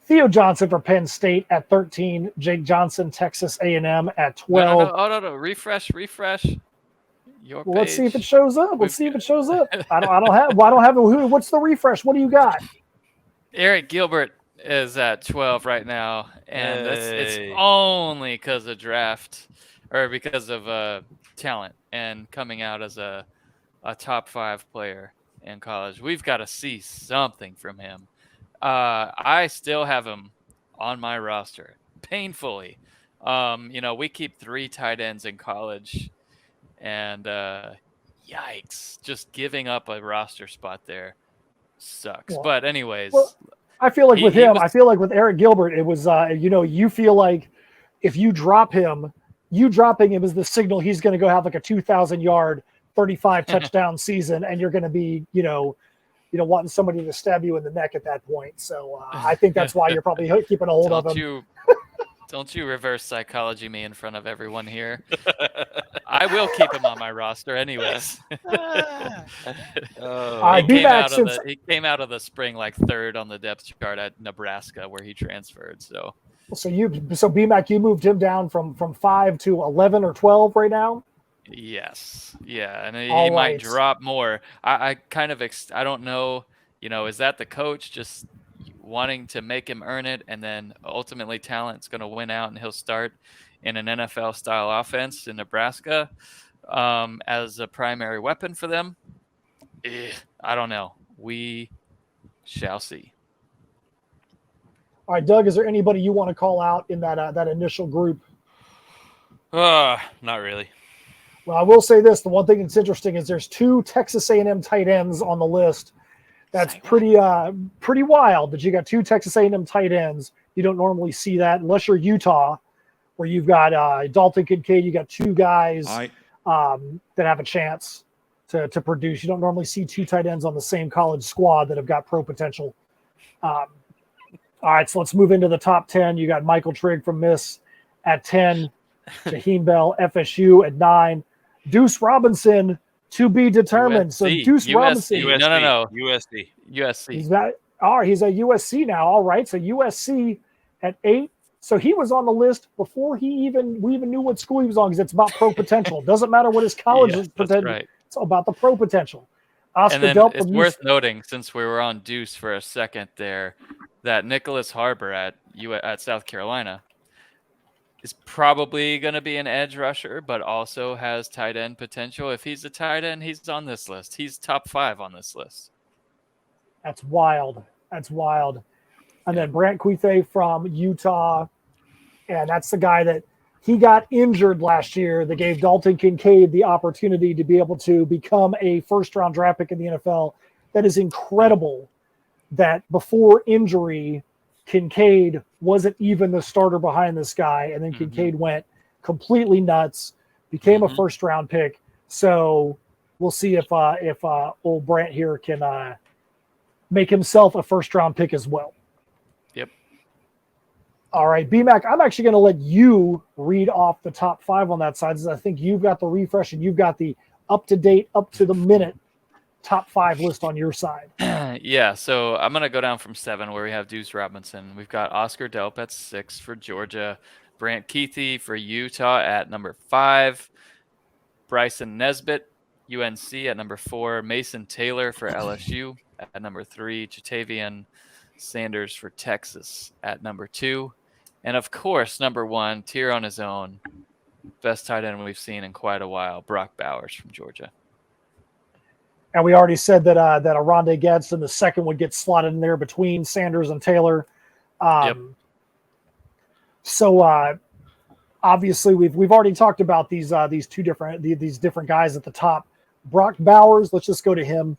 Theo Johnson for Penn State at 13. Jake Johnson, Texas A&M at 12. No. Refresh. Your page. Well, let's see if it shows up. I don't have who. What's the refresh? What do you got? Eric Gilbert is at 12 right now, and it's only because of draft or because of talent and coming out as a top 5 player in college. We've got to see something from him. I still have him on my roster painfully. We keep 3 tight ends in college, and yikes, just giving up a roster spot there sucks. Well, but anyways, I feel like I feel like with Eric Gilbert, it was you feel like if you drop him, dropping him is the signal he's going to go have like a 2,000 yard, 35 touchdown season, and you're going to be wanting somebody to stab you in the neck at that point. So I think that's why you're probably keeping a hold of him. Don't you reverse psychology me in front of everyone here. I will keep him on my roster anyways. He came out of the spring like 3rd on the depth chart at Nebraska where he transferred. So BMAC, you moved him down from 5 to 11 or 12 right now? Yes. Yeah. And he might drop more. I kind of, I don't know, is that the coach just wanting to make him earn it, and then ultimately talent's going to win out and he'll start in an NFL style offense in Nebraska as a primary weapon for them? I don't know. We shall see. All right, Doug, is there anybody you want to call out in that initial group? Not really. Well, I will say this. The one thing that's interesting is there's 2 Texas A&M tight ends on the list That's pretty wild that you got 2 Texas A&M tight ends. You don't normally see that unless you're Utah, where you've got Dalton Kincaid. You got 2 guys that have a chance to produce. You don't normally see 2 tight ends on the same college squad that have got pro potential. All right, so let's move into the top 10. You got Michael Trigg from Miss at 10, Jaheim Bell, FSU at 9, Deuce Robinson to be determined. USC. So Deuce Robinson. No. USC. He's at USC now. All right, so USC at 8. So he was on the list before we even knew what school he was on, because it's about pro potential. Doesn't matter what his college is potential. Right. It's about the pro potential. Oscar and then Delp it's worth noting, since we were on Deuce for a second there, that Nicholas Harbor at South Carolina is probably going to be an edge rusher, but also has tight end potential. If he's a tight end, he's on this list. He's top 5 on this list. That's wild. And then Brant Kuithe from Utah, and that's the guy that he got injured last year that gave Dalton Kincaid the opportunity to be able to become a first-round draft pick in the NFL. That is incredible that before injury, Kincaid wasn't even the starter behind this guy, and then Kincaid went completely nuts, became a first-round pick. So we'll see if old Brant here can make himself a first-round pick as well. Yep. All right, BMAC, I'm actually going to let you read off the top 5 on that side, because I think you've got the refresh and you've got the up-to-date, up-to-the-minute top 5 list on your side. Yeah, so I'm going to go down from 7, where we have Deuce Robinson. We've got Oscar Delp at 6 for Georgia. Brant Kuithe for Utah at number 5. Bryson Nesbitt, UNC at number 4. Mason Taylor for LSU at number 3. Jatavian Sanders for Texas at number 2. And of course, number 1, tier on his own, best tight end we've seen in quite a while, Brock Bowers from Georgia. And we already said that Aronde Gadsden, the second, would get slotted in there between Sanders and Taylor. Yep. So obviously we've already talked about these different guys at the top. Brock Bowers, let's just go to him.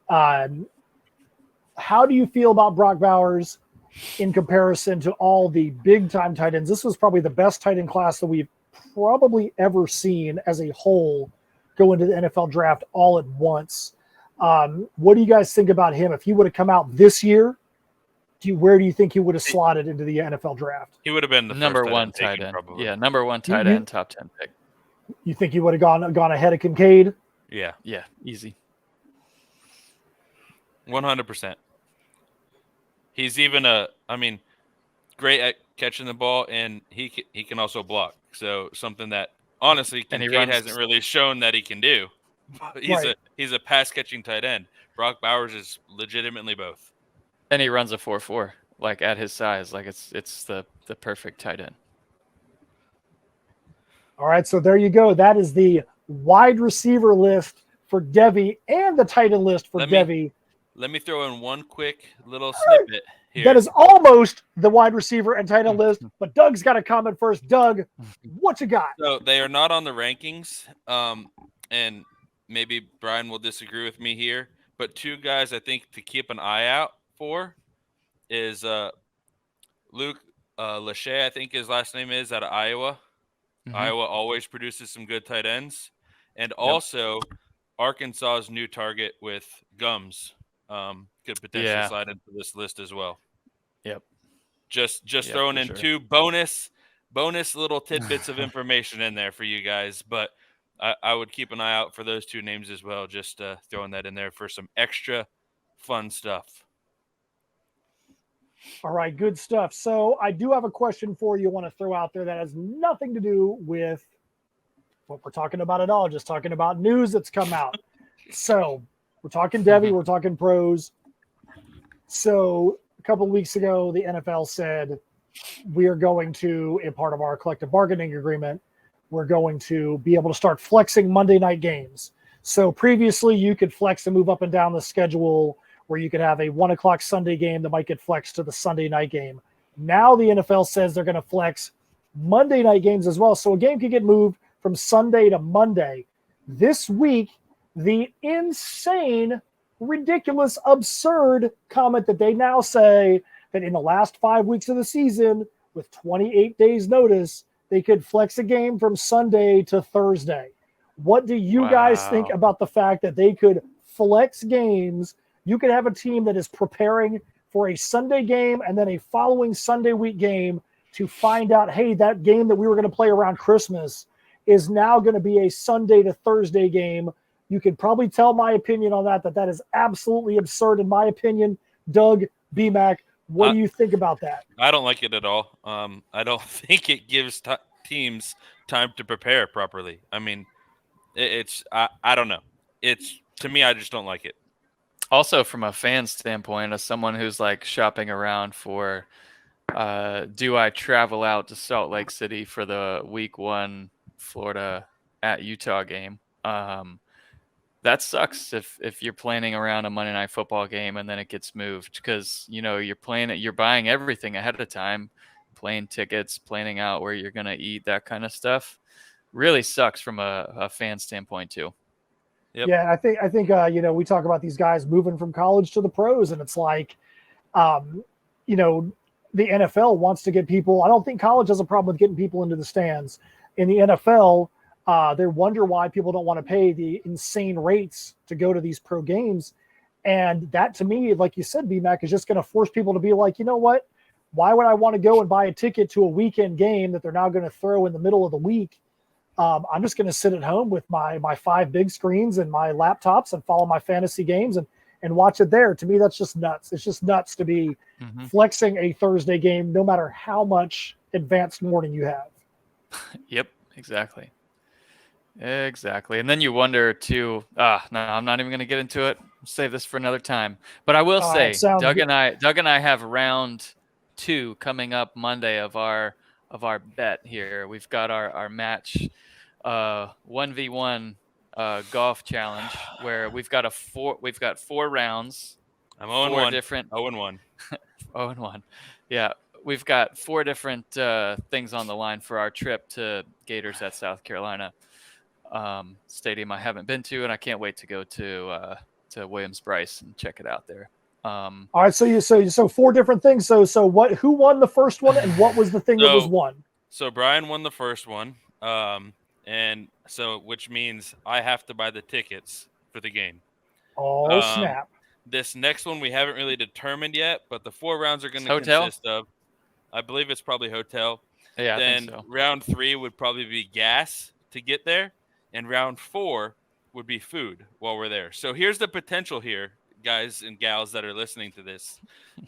How do you feel about Brock Bowers in comparison to all the big-time tight ends? This was probably the best tight end class that we've probably ever seen as a whole go into the NFL draft all at once. What do you guys think about him? If he would have come out this year, where do you think he would have slotted into the NFL draft? He would have been the number first 1 tight end. probably. Yeah, number 1 tight end, top 10 pick. You think he would have gone ahead of Kincaid? Yeah, easy. 100%. He's even great at catching the ball, and he can also block. So something that honestly Kincaid hasn't really shown that he can do. He's a pass catching tight end. Brock Bowers is legitimately both. And he runs a 4.4, like at his size, like it's the perfect tight end. All right, so there you go. That is the wide receiver list for Devy and the tight end list for Devy. Let me throw in one quick little snippet here. That is almost the wide receiver and tight end list, but Doug's got a comment first. Doug, what you got? So they are not on the rankings, and maybe Brian will disagree with me here, but 2 guys I think to keep an eye out for is Luke Lachey, I think his last name is, out of Iowa. Iowa always produces some good tight ends. And also Arkansas's new target with Gums could potentially slide into this list as well. Yep. Just throwing in 2 bonus little tidbits of information in there for you guys, but I would keep an eye out for those 2 names as well, just throwing that in there for some extra fun stuff. All right, good stuff. So I do have a question for you I want to throw out there that has nothing to do with what we're talking about at all, just talking about news that's come out. So we're talking Devy, we're talking pros. So a couple of weeks ago, the NFL said we are going to, in part of our collective bargaining agreement, we're going to be able to start flexing Monday night games. So previously you could flex and move up and down the schedule, where you could have a 1:00 Sunday game that might get flexed to the Sunday night game. Now the NFL says they're going to flex Monday night games as well. So a game could get moved from Sunday to Monday. This week, the insane ridiculous, absurd comment that they now say that in the last 5 weeks of the season, with 28 days notice, they could flex a game from Sunday to Thursday. What do you guys think about the fact that they could flex games? You could have a team that is preparing for a Sunday game and then a following Sunday week game to find out, hey, that game that we were going to play around Christmas is now going to be a Sunday to Thursday game. You could probably tell my opinion on that is absolutely absurd in my opinion. Doug, BMAC, what do you think about that? I don't like it at all. I don't think it gives teams time to prepare properly. I mean, I don't know. To me, I just don't like it. Also, from a fan standpoint, as someone who's like shopping around for, do I travel out to Salt Lake City for the week 1 Florida at Utah game? That sucks if you're planning around a Monday Night Football game and then it gets moved because, you're buying everything ahead of time, plane tickets, planning out where you're going to eat, that kind of stuff. Really sucks from a fan standpoint too. Yep. Yeah, I think we talk about these guys moving from college to the pros, and it's like, the NFL wants to get people. I don't think college has a problem with getting people into the stands. In the NFL, they wonder why people don't want to pay the insane rates to go to these pro games. And that, to me, like you said, BMAC, is just going to force people to be like, you know what? Why would I want to go and buy a ticket to a weekend game that they're now going to throw in the middle of the week? I'm just going to sit at home with my 5 big screens and my laptops and follow my fantasy games and watch it there. To me, that's just nuts. It's just nuts to be flexing a Thursday game, no matter how much advanced warning you have. Yep, exactly. And then you wonder too, no, I'm not even going to get into it. Save this for another time. But I will say, Doug and I have round 2 coming up Monday of our bet here. We've got our match 1v1 golf challenge where we've got 4 rounds. I'm 0-1. Different 0-1. 0-1. Yeah, we've got 4 different things on the line for our trip to Gators at South Carolina stadium I haven't been to, and I can't wait to go to Williams-Brice and check it out there. All right, so 4 different things. So who won the first one, and what was the thing that was won? So Brian won the first one, and so which means I have to buy the tickets for the game. Oh, snap! This next one we haven't really determined yet, but the 4 rounds are going to consist of, I believe it's probably hotel. Yeah, then I think so. Round 3 would probably be gas to get there, and round 4 would be food while we're there. So here's the potential here, guys and gals that are listening to this,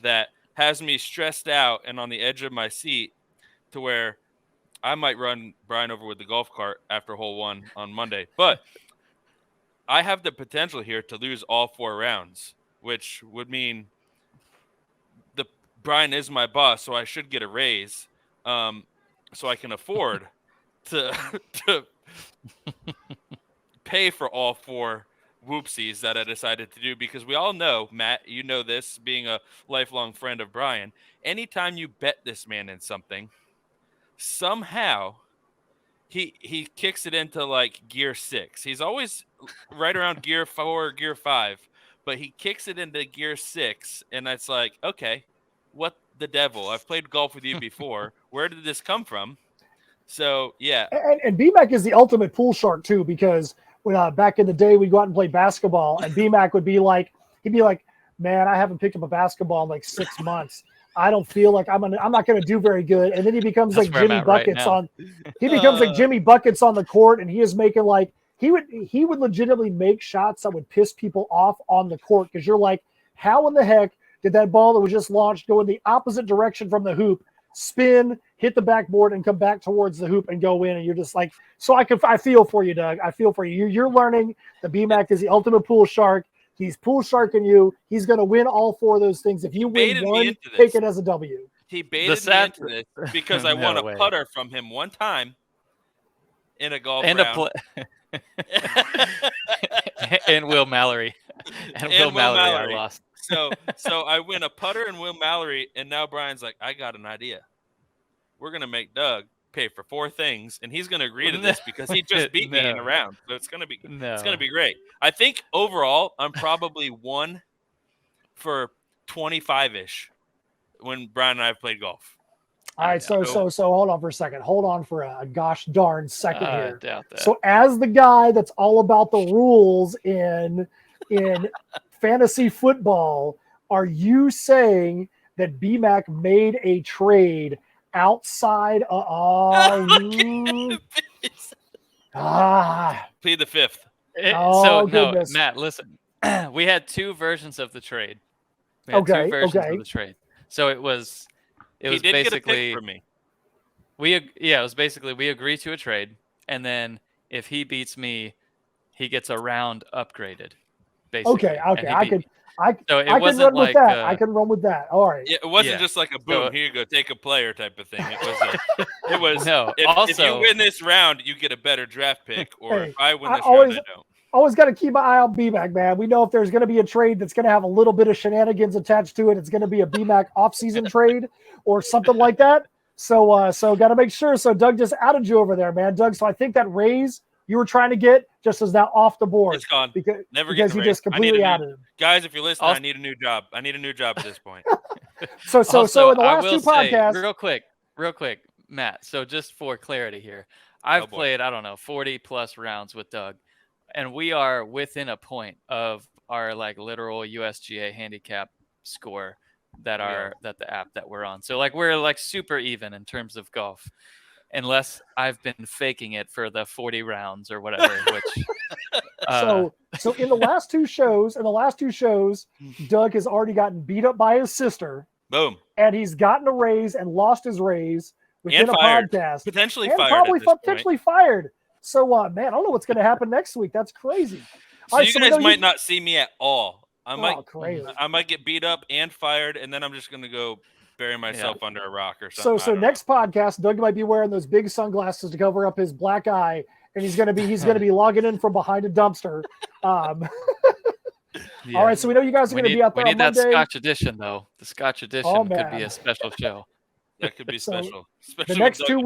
that has me stressed out and on the edge of my seat to where I might run Brian over with the golf cart after hole 1 on Monday. But I have the potential here to lose all 4 rounds, which would mean Brian is my boss, so I should get a raise, so I can afford to pay for all 4 whoopsies that I decided to do, because we all know, Matt, you know this, being a lifelong friend of Brian, anytime you bet this man in something, somehow he kicks it into like gear 6. He's always right around gear 4 or gear 5, but he kicks it into gear 6, and it's like, okay, what the devil? I've played golf with you before. Where did this come from? So yeah, and BMAC is the ultimate pool shark too, because when back in the day we'd go out and play basketball, and BMAC would be like, man, I haven't picked up a basketball in like 6 months. I don't feel like I'm not going to do very good. And then he becomes like Jimmy Buckets on. He becomes like Jimmy Buckets on the court, and he is making like he would legitimately make shots that would piss people off on the court, because you're like, how in the heck did that ball that was just launched go in the opposite direction from the hoop, spin, hit the backboard, and come back towards the hoop and go in? And you're just like, so I feel for you, Doug. I feel for you. You're learning the BMAC is the ultimate pool shark. He's pool sharking you. He's going to win all 4 of those things. If you win one, take it as a W. He baited me into this because I won a putter from him one time in a golf round. And Will Mallory. And Will Mallory. I lost. So I win a putter and Will Mallory, and now Brian's like, I got an idea. We're going to make Doug pay for 4 things, and he's going to agree to this because he just beat me in a round. So it's going to be great. I think overall, I'm probably 1 for 25-ish when Brian and I have played golf. All right, so hold on for a second. Hold on for a gosh darn second here. I doubt that. So as the guy that's all about the rules in fantasy football, are you saying that BMAC made a trade outside Plead the fifth. Goodness. No, Matt, listen. We had 2 versions of the trade. We had 2 versions of the trade. So it was basically get a pick from me. it was basically we agree to a trade, and then if he beats me, he gets a round upgraded. Basically. Okay, I can run with that. All right. Yeah, it wasn't just like a boom. Here you go, take a player type of thing. It was. No. If you win this round, you get a better draft pick, or if I win this round, I don't. Always got to keep my eye on BMAC, man. We know if there's going to be a trade that's going to have a little bit of shenanigans attached to it, it's going to be a BMAC offseason trade or something like that. So got to make sure. So Doug just outed you over there, man. Doug, so I think that raise you were trying to get just is now off the board. It's gone. Because you just completely outed him. Guys, if you're listening, I need a new job. I need a new job at this point. So in the last 2 podcasts. Real quick, Matt. So just for clarity here, I've played, 40 plus rounds with Doug. And we are within a point of our literal USGA handicap score that the app that we're on. So we're super even in terms of golf, unless I've been faking it for the 40 rounds or whatever. Which so in the last 2 shows, Doug has already gotten beat up by his sister. Boom. And he's gotten a raise and lost his raise within a podcast. Potentially and fired. Probably potentially fired. So, man, I don't know what's going to happen next week. That's crazy. So you guys might not see me at all. I might get beat up and fired, and then I'm just going to go bury myself under a rock or something. So next podcast, Doug might be wearing those big sunglasses to cover up his black eye, and he's going to be logging in from behind a dumpster. All right, so we know you guys are going to be out there on Monday. We need that Scotch edition, though. The Scotch edition could be a special show. That could be special. The next 2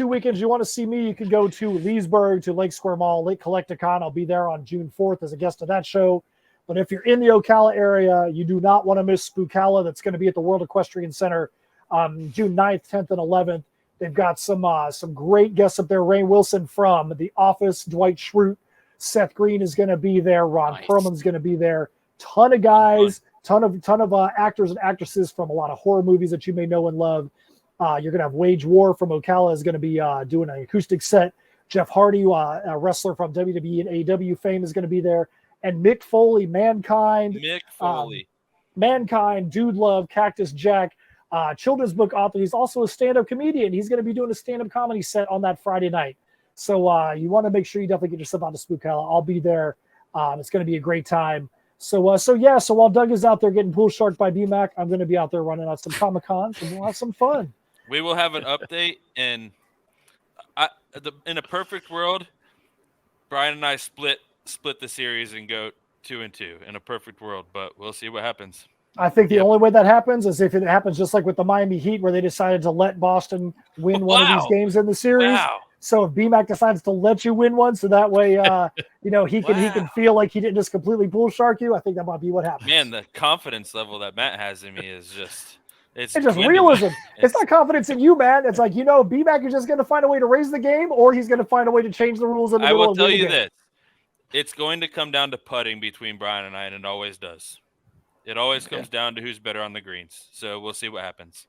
weekends, you want to see me, you can go to Leesburg, to Lake Square Mall, Lake Collecticon. I'll be there on June 4th as a guest of that show. But if you're in the Ocala area, you do not want to miss Spookala. That's going to be at the World Equestrian Center June 9th, 10th, and 11th. They've got some great guests up there. Rainn Wilson from The Office, Dwight Schrute, Seth Green is going to be there. Ron Perlman's going to be there. Ton of guys. Ton of actors and actresses from a lot of horror movies that you may know and love. You're going to have Wage War from Ocala is going to be doing an acoustic set. Jeff Hardy, a wrestler from WWE and AEW fame, is going to be there. And Mick Foley, Mankind, Dude Love, Cactus Jack, children's book author. He's also a stand-up comedian. He's going to be doing a stand-up comedy set on that Friday night. So you want to make sure you definitely get yourself out to Spookala. I'll be there. It's going to be a great time. So while Doug is out there getting pool sharked by BMAC, I'm going to be out there running out some Comic-Cons, and we'll have some fun. We will have an update, and in a perfect world, Brian and I split the series and go 2-2 in a perfect world, but we'll see what happens. I think the only way that happens is if it happens just like with the Miami Heat, where they decided to let Boston win one of these games in the series. Wow. So if BMAC decides to let you win one, so that way, he can feel like he didn't just completely bull shark you. I think that might be what happens. Man, the confidence level that Matt has in me is it's just realism. It's not confidence in you, man. It's like, BMAC is just going to find a way to raise the game, or he's going to find a way to change the rules in the middle of the game. I will tell you this. It's going to come down to putting between Brian and I, and it always does. It always comes down to who's better on the greens. So we'll see what happens.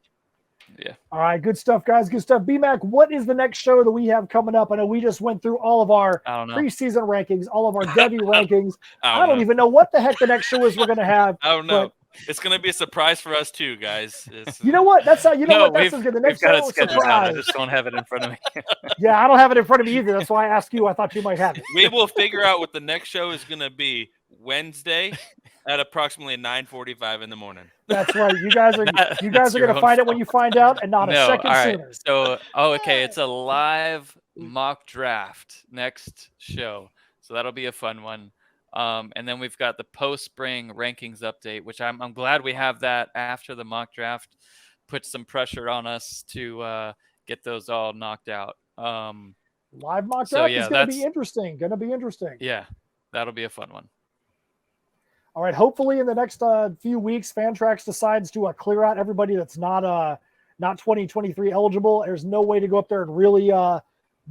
Yeah. All right. Good stuff, guys. Good stuff. BMAC, what is the next show that we have coming up? I know we just went through all of our preseason rankings, all of our Devy rankings. I don't even know what the heck the next show is we're going to have. I don't know. It's going to be a surprise for us too, guys. You know what? That's how the next show is a surprise. I just don't have it in front of me. Yeah, I don't have it in front of me either. That's why I asked you. I thought you might have it. We will figure out what the next show is going to be Wednesday at approximately 9:45 in the morning. That's right. You guys are going to find it when you find out, and not a second sooner. So, it's a live mock draft next show. So that'll be a fun one. And then we've got the post-spring rankings update, which I'm glad we have that after the mock draft. Put some pressure on us to get those all knocked out. Live mock So, draft yeah, is going to be that's- interesting. Yeah, that'll be a fun one. All right. Hopefully, in the next few weeks, Fantrax decides to clear out everybody that's not 2023 eligible. There's no way to go up there and really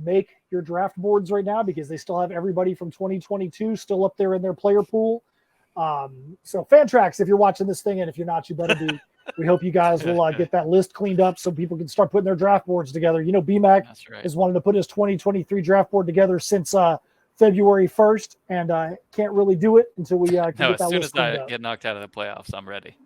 make your draft boards right now because they still have everybody from 2022 still up there in their player pool. So Fantrax, if you're watching this thing, and if you're not, you better be. We hope you guys will get that list cleaned up so people can start putting their draft boards together. You know, BMAC That's right. has wanted to put his 2023 draft board together since February 1st, and can't really do it until we can No, get that as soon list as cleaned I up. get knocked out of the playoffs, I'm ready.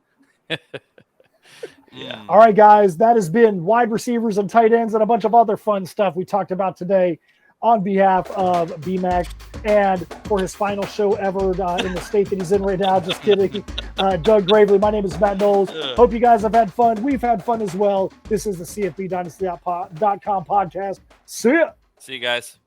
Yeah. All right, guys, that has been wide receivers and tight ends and a bunch of other fun stuff we talked about today on behalf of BMAC and for his final show ever in the state that he's in right now. Just kidding. Doug Gravely. My name is Matt Knowles. Hope you guys have had fun. We've had fun as well. This is the CFBDynasty.com podcast. See ya. See you guys.